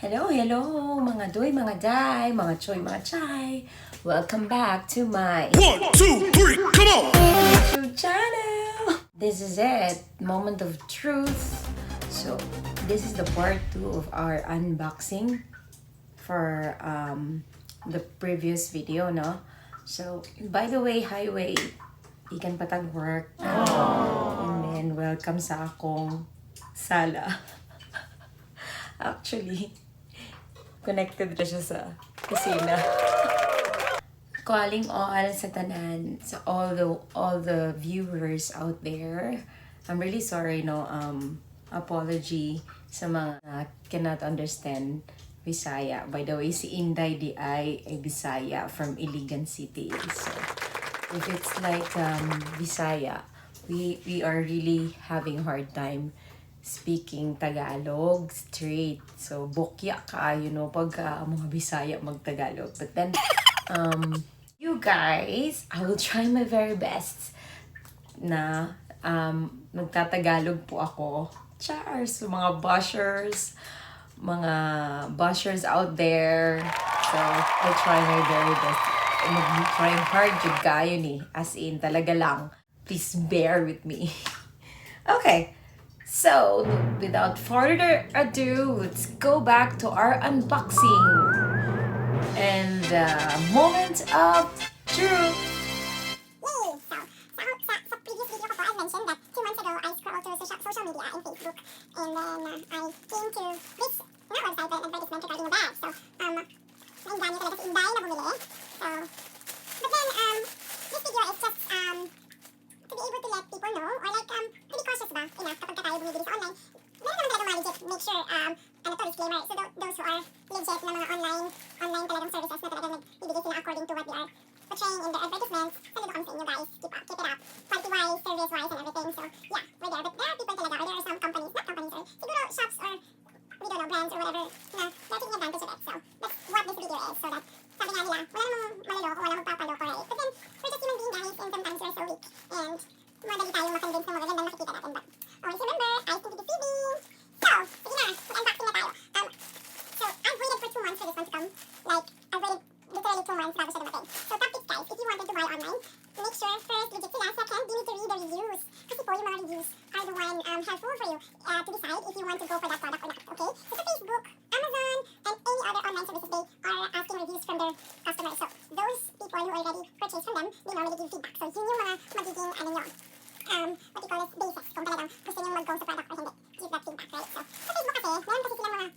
Hello, hello, mga doy, mga day, mga choy, mga chay. Welcome back to my 1, 2, 3, come on! YouTube channel. This is it, Moment of Truth. So, this is the part 2 of our unboxing for the previous video, no? So, by the way, highway, ikan patag work. And then, welcome sa akong sala. Actually, connected na siya sa kusina. Calling all sa tanan, sa all the viewers out there. I'm really sorry, no. Apology sa mga cannot understand Bisaya. By the way, si Inday di ay Bisaya from Iligan City. So, if it's like Bisaya, we are really having hard time speaking Tagalog straight. So, bukya ka, you know, pagka mga Bisaya mag-Tagalog. But then, you guys, I will try my very best na magtatagalog po ako. Cheers! So, mga bashers out there. So, I'll try my very best. Mag-try hard yung kayo ni. As in, talaga lang. Please bear with me. Okay. So, without further ado, let's go back to our unboxing and moment of truth. Yay! So, previous video ko po, I mentioned that 2 months ago, I scrolled through social media in Facebook, and then I came to this website for an advertisement regarding a bag. So, nainganyo talaga si Inday na bumili. So, but then, this video is just, to be able to let people know, or like, to be cautious ba, enough kapag tayo bumibili sa online. Meron naman talaga mga legit, make sure, disclaimer. So, those who are legit na mga online talagang services na talagang nagbibigay sila according to what they are portraying in their advertisements. Saludo kami sa inyo guys. Keep it up. Quality-wise, service-wise, and everything. So, yeah, we're there. But there are people talaga, or there are some companies, not companies, or siguro shops, or we don't know, brands, or whatever, na they're taking advantage of it. So, that's what this video is. So that, sabi nga nila, wala namang maluloko, wala magpapaloko, right? But then, we're just human being guys, and sometimes we're so weak. And, madali tayong makonvince ng magandang nakikita natin. But, always remember, eyes can be deceiving. So, sige na, mag-unboxing na tayo. So, I've waited for 2 months for this one to come. Like, I've waited literally 2 months bago siya dumating. So, top tips guys, if you wanted to buy online, make sure first, legit sila. Second, you need to read the reviews. Kasi po, yung mga reviews are the one helpful for you to decide if you want to go for that product or not, okay? So, sa Facebook, Amazon, and any other online services, they are asking reviews from their customers. So, those people who already purchased from them, they normally give feedback. So, yun yung mga magiging, what you call this, basis, kung talagang gusto nyo mag-go sa product or hindi. Give that feedback, right? So, sa Facebook kasi, meron kasi silang mga,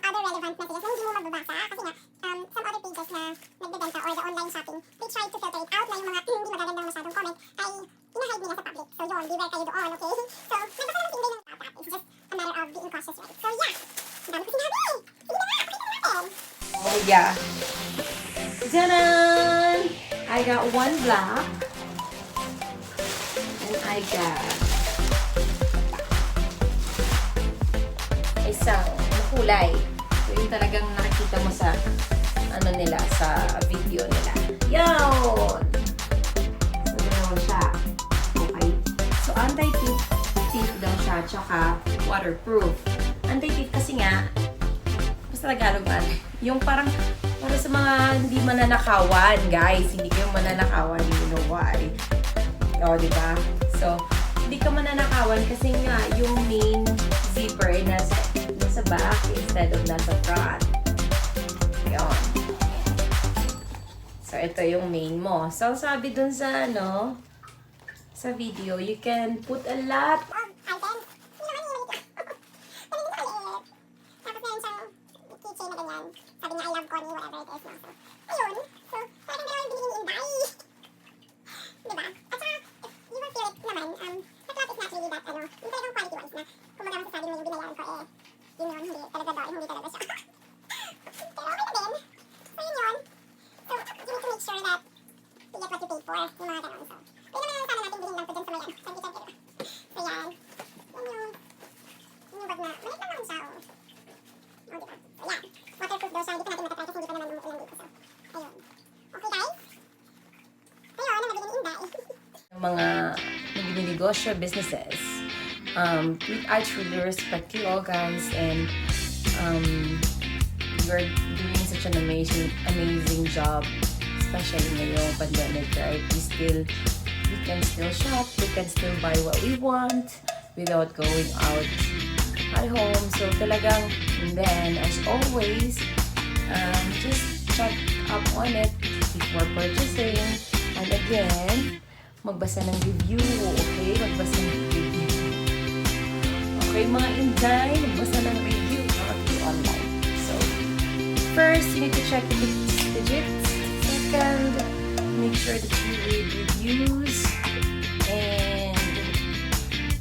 other relevant messages na hindi mo mababasa. Kasi nga, some other pages na nagbebenta or the online shopping, they try to filter it out na yung mga hindi magagandang masyadong comment ay inahide nila sa public. So yun, beware kayo doon, okay? So, nagbasa naman si Inday ng dapat. It's just a matter of being cautious, right? So yeah, dami ko sinabi! Sige na nga, pakita na natin! Oh yeah. Ta-da! I got one black. And I got isang kulay. So, yung talagang nakikita mo sa nila, sa video nila. Yun! So, ganoon siya. Okay. So, anti-thief daw siya, tsaka waterproof. Anti-thief kasi nga, basta Tagalog man, yung parang para sa mga hindi mananakawan, guys. Hindi kayo mananakawan, you know why. O, diba? So, hindi ka mananakawan kasi nga yung main zipper ay nasa back instead of nasa front. Yun. So, ito yung main mo. So, sabi dun sa, sa video, you can put a lot. Items. Hindi naman yung ganito kaliit. Tapos meron siyang keychain na ganyan. Sabi niya, I love Connie, whatever it is. No? So, ayun. So, parang dalawa yung binili ni Inday. Diba? At saka, if you will feel it naman, the cloth is not really that, yung talagang quality-wise na, kumbaga masasabi mo yung binayaran ko, yun yun, hindi talaga siya. Pero okay na din. So, yun yun. So, you need to make sure that you get what you paid for, yung mga ganun. So, pwede naman sana natin bilhin lang to dun sa may santi-santi. So, yan. Yan yung bag na, maliit lang naman siya, diba? So, yan. Waterproof daw siya, hindi pa natin matatry kasi hindi pa naman bumuulan dito. So, ayun. Okay, guys? Ayun, nabili ni Inday. Mga nagninegosyo businesses. I truly respect you all guys, and you're doing such an amazing job, especially ngayong pandemic, right? We can still shop, we can still buy what we want without going out at home. So talagang, and then as always, just check up on it before purchasing. And again, magbasa ng review, okay? Magbasa ng review. Okay, mga Inday, magbasa ng review, not online. So, first, you need to check the digits. Second, make sure that you read reviews. And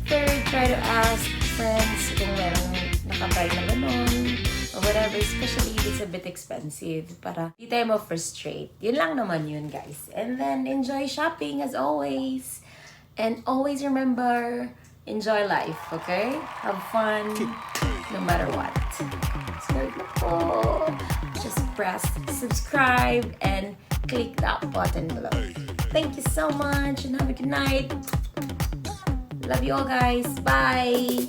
third, try to ask friends kung meron nakabay na ganon or whatever, especially if it's a bit expensive para di tayo ma-frustrate. Yun lang naman yun, guys. And then, enjoy shopping as always. And always remember, enjoy life, okay? Have fun no matter what. So, just press subscribe and click that button below. Thank you so much and have a good night. Love you all, guys. Bye.